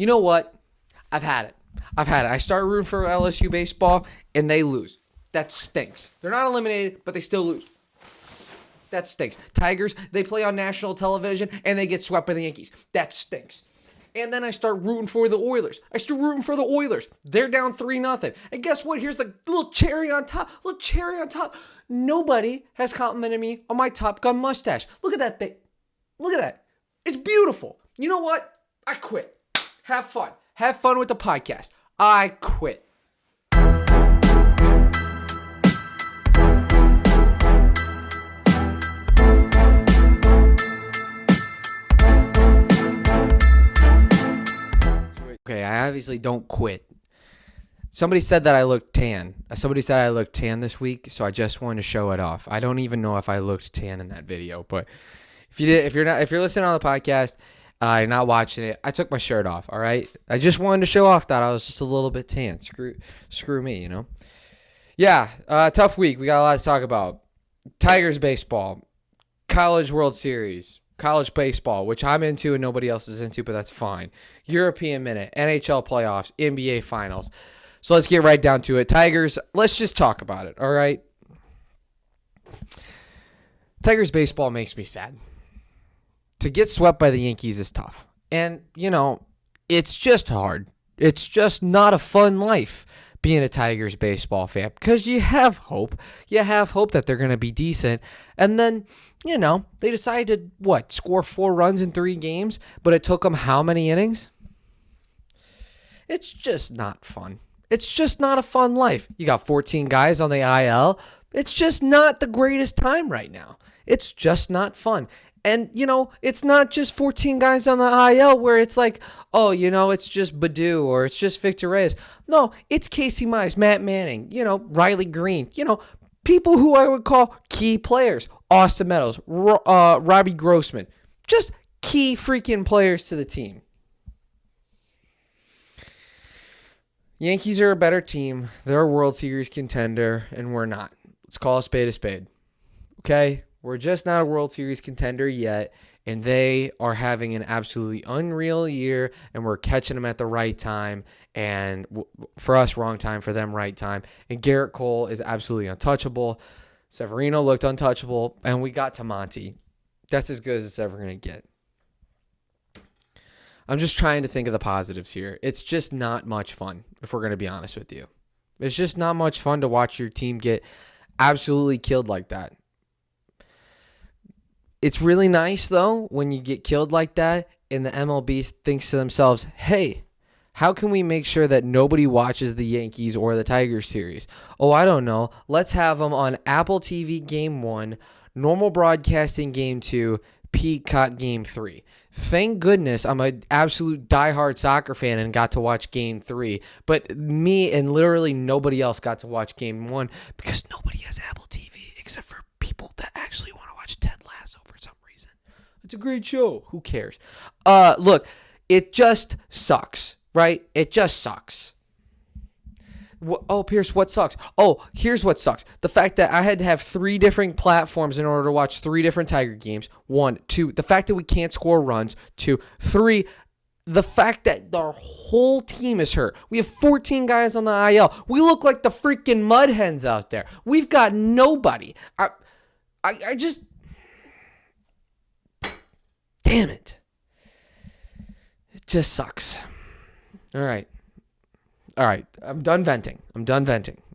You know what? I've had it. I start rooting for LSU baseball, and they lose. That stinks. They're not eliminated, but they still lose. That stinks. Tigers, they play on national television, and they get swept by the Yankees. That stinks. And then I start rooting for the Oilers. They're down 3-0. And guess what? Here's the little cherry on top. Nobody has complimented me on my Top Gun mustache. Look at that thing. Look at that. It's beautiful. You know what? I quit. Have fun. Have fun with the podcast. I quit. Okay, I obviously don't quit. Somebody said that I looked tan. This week, so I just wanted to show it off. I don't even know if I looked tan in that video, but if you're listening on the podcast, you're not watching it, I took my shirt off. All right, I just wanted to show off that I was just a little bit tan. Screw me, you know. Yeah, tough week. We got a lot to talk about. Tigers baseball, College World Series. College baseball, which I'm into and nobody else is into, but that's fine. European Minute, NHL Playoffs, NBA Finals. So let's get right down to it. Tigers, let's just talk about it, all right? Tigers baseball makes me sad. To get swept by the Yankees is tough. And, you know, it's just hard. It's just not a fun life being a Tigers baseball fan because you have hope. You have hope that they're going to be decent. And then, you know, they decided to, score 4 runs in 3 games, but it took them how many innings? It's just not fun. It's just not a fun life. You got 14 guys on the IL. It's just not the greatest time right now. It's just not fun. And, you know, it's not just 14 guys on the IL where it's like, oh, you know, it's just Baду or it's just Victor Reyes. No, it's Casey Mize, Matt Manning, you know, Riley Green, you know, people who I would call key players. Austin Meadows, Robbie Grossman, just key freaking players to the team. Yankees are a better team. They're a World Series contender, and we're not. Let's call a spade a spade. Okay? We're just not a World Series contender yet, and they are having an absolutely unreal year, and we're catching them at the right time. And for us, wrong time. For them, right time. And Garrett Cole is absolutely untouchable. Severino looked untouchable, and we got to Monty. That's as good as it's ever going to get. I'm just trying to think of the positives here. It's just not much fun, if we're going to be honest with you. It's just not much fun to watch your team get absolutely killed like that. It's really nice, though, when you get killed like that and the MLB thinks to themselves, hey, how can we make sure that nobody watches the Yankees or the Tigers series? Oh, I don't know. Let's have them on Apple TV Game 1, normal broadcasting Game 2, Peacock Game 3. Thank goodness I'm an absolute diehard soccer fan and got to watch Game 3. But me and literally nobody else got to watch Game 1 because nobody has Apple TV except for people that actually want to watch Ted Lasso for some reason. It's a great show. Who cares? Look, it just sucks, right? It just sucks. Oh, Pierce, what sucks? Oh, here's what sucks. The fact that I had to have 3 different platforms in order to watch 3 different Tiger games. 1, 2, the fact that we can't score runs. 2, 3, the fact that our whole team is hurt. We have 14 guys on the IL. We look like the freaking mud hens out there. We've got nobody. I just... Damn it. It just sucks. All right, I'm done venting.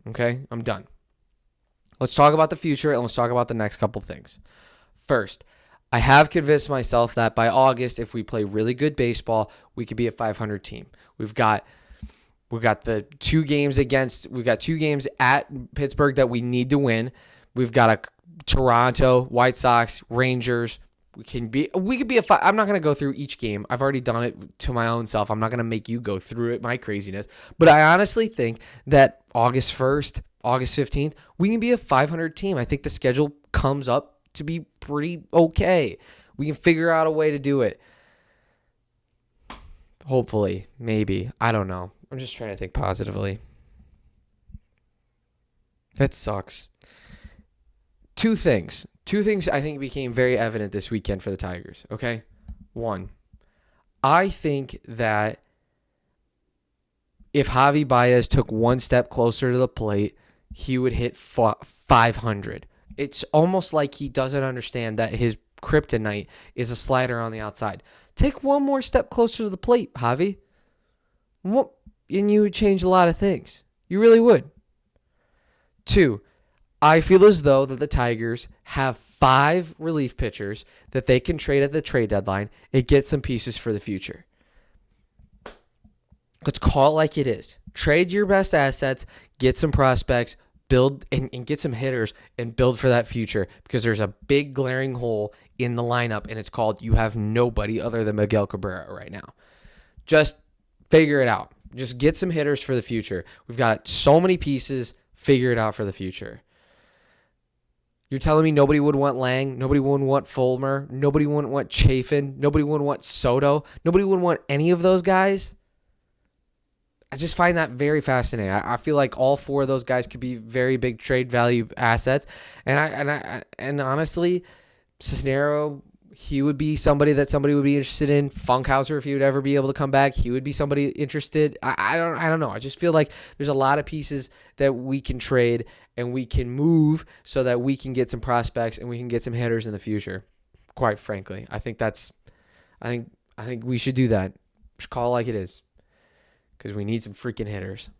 Okay? I'm done. Let's talk about the future and let's talk about the next couple things. First, I have convinced myself that by August, if we play really good baseball, we could be a 500 team. We've got the 2 games at Pittsburgh that we need to win. We've got a Toronto, White Sox, Rangers. We could be a five. I'm not going to go through each game. I've already done it to my own self. I'm not going to make you go through it, my craziness. But I honestly think that August 1st, August 15th, we can be a 500 team. I think the schedule comes up to be pretty okay. We can figure out a way to do it. Hopefully, maybe. I don't know. I'm just trying to think positively. That sucks. Two things I think became very evident this weekend for the Tigers, okay? 1, I think that if Javi Baez took one step closer to the plate, he would hit 500. It's almost like he doesn't understand that his kryptonite is a slider on the outside. Take one more step closer to the plate, Javi. And you would change a lot of things. You really would. 2, I feel as though that the Tigers have 5 relief pitchers that they can trade at the trade deadline and get some pieces for the future. Let's call it like it is. Trade your best assets, get some prospects, build and get some hitters and build for that future, because there's a big glaring hole in the lineup, and it's called you have nobody other than Miguel Cabrera right now. Just figure it out. Just get some hitters for the future. We've got so many pieces. Figure it out for the future. You're telling me nobody would want Lang, nobody would want Fulmer, nobody would want Chafin, nobody would want Soto, nobody would want any of those guys? I just find that very fascinating. I feel like all 4 of those guys could be very big trade value assets, and honestly, Cisnero, he would be somebody that somebody would be interested in. Funkhauser, if he would ever be able to come back, he would be somebody interested. I don't know. I just feel like there's a lot of pieces that we can trade and we can move so that we can get some prospects and we can get some hitters in the future. Quite frankly, I think we should do that. Just call it like it is. Because we need some freaking hitters.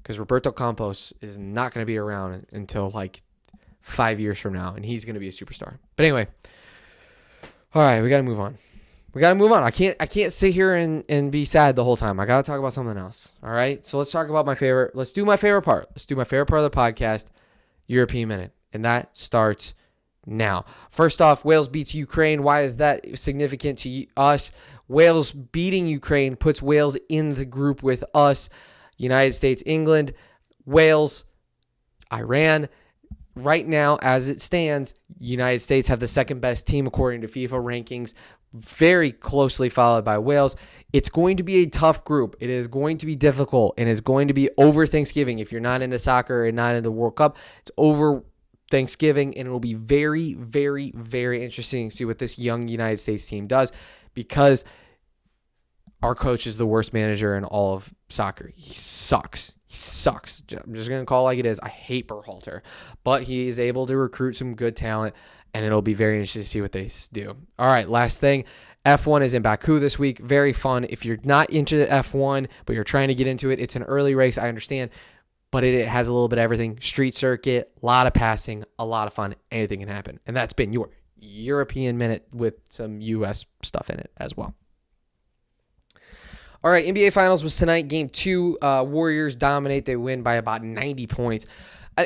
Because Roberto Campos is not going to be around until like 5 years from now, and he's going to be a superstar. But anyway, all right, we got to move on. I can't sit here and be sad the whole time. I got to talk about something else. All right, so let's talk about let's do my favorite part. Let's do my favorite part of the podcast, European Minute, and that starts now. First off, Wales beats Ukraine. Why is that significant to us? Wales beating Ukraine puts Wales in the group with us, United States, England, Wales, Iran. Right now, as it stands, United States have the second best team according to FIFA rankings, very closely followed by Wales. It's going to be a tough group. It is going to be difficult, and it's going to be over Thanksgiving. If you're not into soccer and not into the World Cup, it's over Thanksgiving, and it will be very, very, very interesting to see what this young United States team does, because our coach is the worst manager in all of soccer. He sucks. I'm just going to call it like it is. I hate Berhalter, but he is able to recruit some good talent, and it'll be very interesting to see what they do. All right, last thing. F1 is in Baku this week. Very fun. If you're not into F1, but you're trying to get into it, it's an early race, I understand, but it has a little bit of everything. Street circuit, a lot of passing, a lot of fun. Anything can happen. And that's been your European Minute with some U.S. stuff in it as well. All right, NBA Finals was tonight. Game 2, Warriors dominate. They win by about 90 points.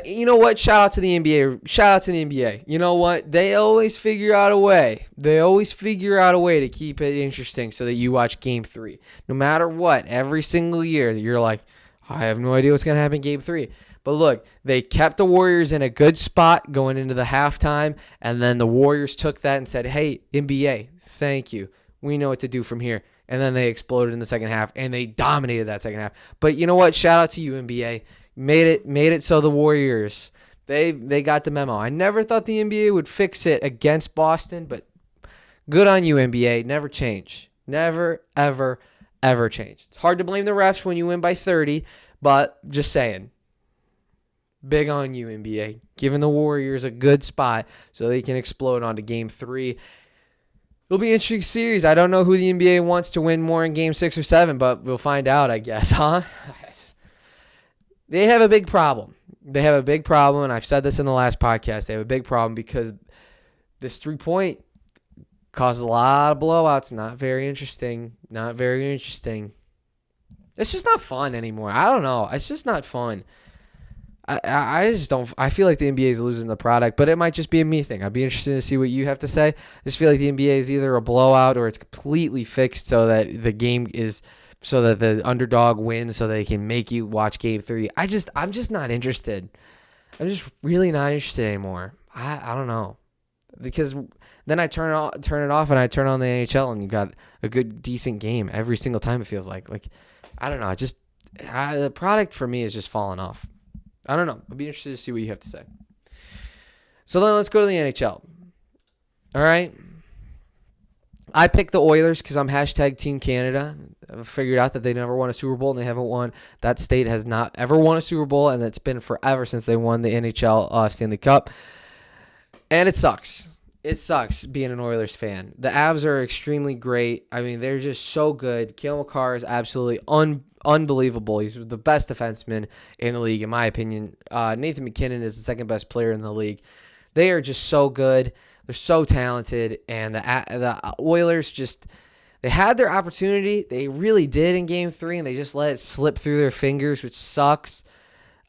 You know what? Shout out to the NBA. You know what? They always figure out a way. To keep it interesting so that you watch Game 3. No matter what, every single year, you're like, I have no idea what's going to happen in Game 3. But look, they kept the Warriors in a good spot going into the halftime, and then the Warriors took that and said, hey, NBA, thank you. We know what to do from here. And then they exploded in the second half, and they dominated that second half. But you know what? Shout out to you, NBA. Made it so the Warriors, they got the memo. I never thought the NBA would fix it against Boston, but good on you, NBA. Never change. Never, ever, ever change. It's hard to blame the refs when you win by 30, but just saying. Big on you, NBA. Giving the Warriors a good spot so they can explode onto Game 3. It'll be an interesting series. I don't know who the NBA wants to win more in Game 6 or 7, but we'll find out, I guess, huh? They have a big problem. And I've said this in the last podcast. They have a big problem because this 3-point causes a lot of blowouts. Not very interesting. It's just not fun anymore. I don't know. It's just not fun. I just don't. I feel like the NBA is losing the product, but it might just be a me thing. I'd be interested to see what you have to say. I just feel like the NBA is either a blowout or it's completely fixed so that the game is, so that the underdog wins, so they can make you watch Game 3. I'm just not interested. I'm just really not interested anymore. I don't know, because then I turn it off and I turn on the NHL and you got a good decent game every single time. It feels like I don't know. The product for me is just falling off. I don't know. I'll be interested to see what you have to say. So then let's go to the NHL. All right. I picked the Oilers because I'm hashtag Team Canada. I figured out that they never won a Super Bowl, and they haven't won. That state has not ever won a Super Bowl, and it's been forever since they won the NHL Stanley Cup. And it sucks. It sucks being an Oilers fan. The Avs are extremely great. I mean, they're just so good. Cale Makar is absolutely unbelievable. He's the best defenseman in the league, in my opinion. Nathan McKinnon is the second best player in the league. They are just so good. They're so talented, and the Oilers they had their opportunity. They really did in Game 3, and they just let it slip through their fingers, which sucks.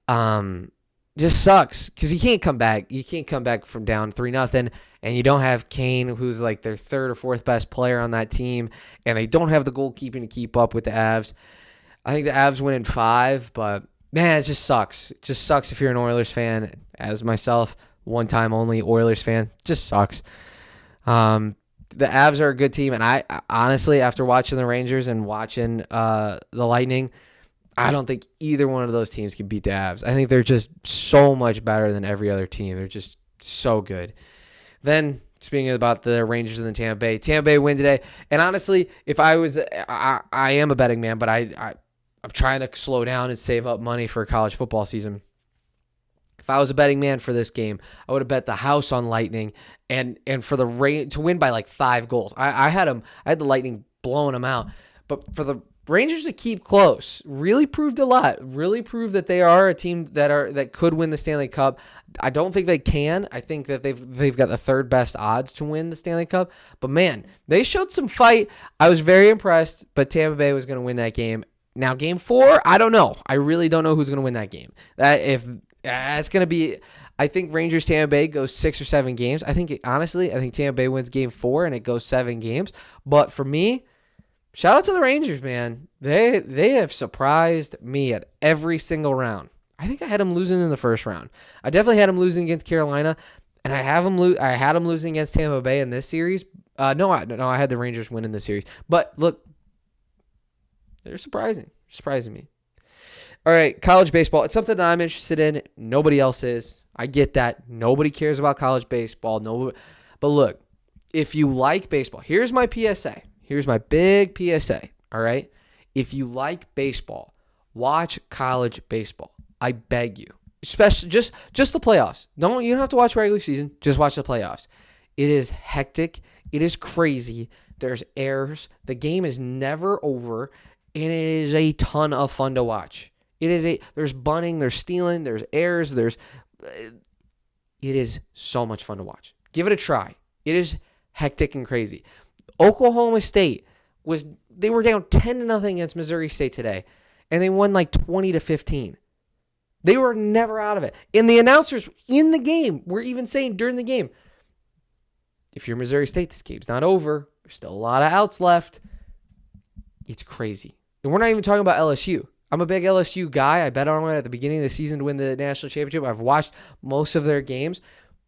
Just sucks because you can't come back. You can't come back from down 3-0, and you don't have Kane, who's like their third or fourth best player on that team, and they don't have the goalkeeping to keep up with the Avs. I think the Avs win in 5, but man, it just sucks. It just sucks if you're an Oilers fan, as myself. One-time only Oilers fan. Just sucks. The Avs are a good team, and I honestly, after watching the Rangers and watching the Lightning, I don't think either one of those teams can beat the Avs. I think they're just so much better than every other team. They're just so good. Then, speaking about the Rangers and the Tampa Bay win today. And honestly, if I was, I am a betting man, but I'm trying to slow down and save up money for a college football season. If I was a betting man for this game, I would have bet the house on Lightning and for the Rain to win by like 5 goals. I had the Lightning blowing them out, but for the Rangers to keep close really proved a lot. Really proved that they are a team that could win the Stanley Cup. I don't think they can. I think that they've got the third best odds to win the Stanley Cup. But man, they showed some fight. I was very impressed. But Tampa Bay was going to win that game. Now, Game 4, I don't know. I really don't know who's going to win that game. It's going to be, I think Rangers Tampa Bay goes 6 or 7 games. I think Tampa Bay wins Game 4 and it goes 7 games. But for me, shout out to the Rangers, man. They have surprised me at every single round. I think I had them losing in the first round. I definitely had them losing against Carolina, and I had them losing against Tampa Bay in this series. No, I had the Rangers winning this series. But look, they're surprising me. All right, college baseball. It's something that I'm interested in. Nobody else is. I get that. Nobody cares about college baseball. But look, if you like baseball, here's my PSA. Here's my big PSA. All right? If you like baseball, watch college baseball. I beg you. Especially just the playoffs. You don't have to watch regular season. Just watch the playoffs. It is hectic. It is crazy. There's errors. The game is never over. And it is a ton of fun to watch. There's bunting, there's stealing, there's errors, it is so much fun to watch. Give it a try. It is hectic and crazy. Oklahoma State they were down 10-0 against Missouri State today, and they won like 20-15. They were never out of it. And the announcers in the game were even saying during the game, if you're Missouri State, this game's not over. There's still a lot of outs left. It's crazy. And we're not even talking about LSU. I'm a big LSU guy. I bet on them at the beginning of the season to win the national championship. I've watched most of their games.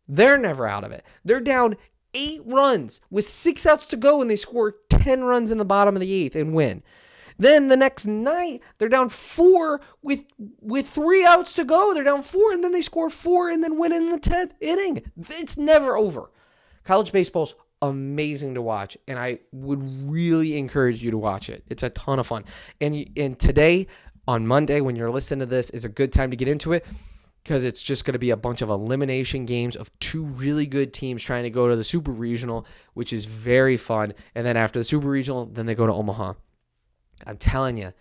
They're never out of it. They're down 8 runs with 6 outs to go, and they score 10 runs in the bottom of the 8th and win. Then the next night, they're down 4 with 3 outs to go. They're down 4, and then they score 4 and then win in the 10th inning. It's never over. College baseball's amazing to watch, and I would really encourage you to watch it. It's a ton of fun. And today, on Monday, when you're listening to this, is a good time to get into it because it's just going to be a bunch of elimination games of 2 really good teams trying to go to the Super Regional, which is very fun. And then after the Super Regional, then they go to Omaha. I'm telling you,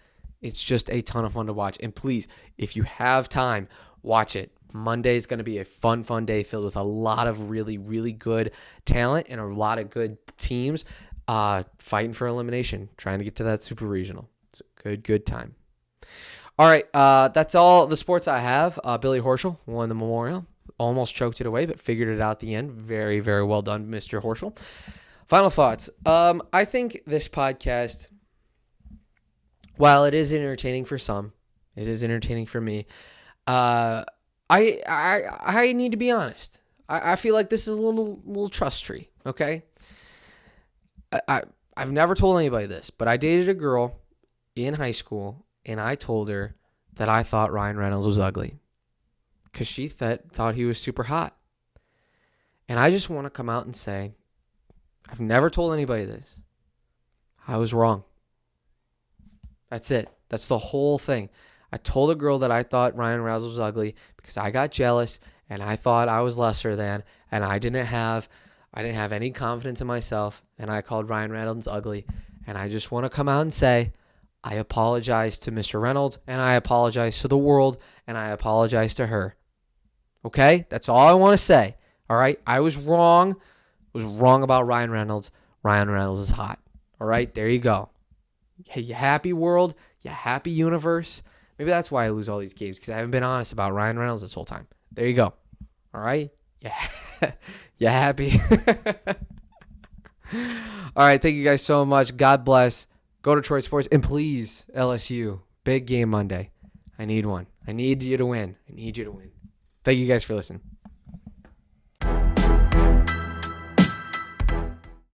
it's just a ton of fun to watch. And please, if you have time, watch it. Monday is going to be a fun day filled with a lot of really, really good talent and a lot of good teams fighting for elimination, trying to get to that Super Regional. It's a good time. All right, that's all the sports I have. Billy Horschel won the Memorial. Almost choked it away, but figured it out at the end. Very, very well done, Mr. Horschel. Final thoughts. I think this podcast, while it is entertaining for some, it is entertaining for me. I need to be honest. I feel like this is a little trust tree, okay? I've never told anybody this, but I dated a girl in high school, and I told her that I thought Ryan Reynolds was ugly because she thought he was super hot. And I just want to come out and say, I've never told anybody this, I was wrong. That's it. That's the whole thing. I told a girl that I thought Ryan Reynolds was ugly because I got jealous and I thought I was lesser than, and I didn't have any confidence in myself, and I called Ryan Reynolds ugly. And I just want to come out and say, I apologize to Mr. Reynolds, and I apologize to the world, and I apologize to her. Okay? That's all I want to say. All right? I was wrong. I was wrong about Ryan Reynolds. Ryan Reynolds is hot. All right? There you go. Hey, you happy world? You happy universe? Maybe that's why I lose all these games, because I haven't been honest about Ryan Reynolds this whole time. There you go. All right? Yeah. You happy? All right. Thank you guys so much. God bless. Go to Troy Sports. And please, LSU, big game Monday. I need one. I need you to win. I need you to win. Thank you guys for listening.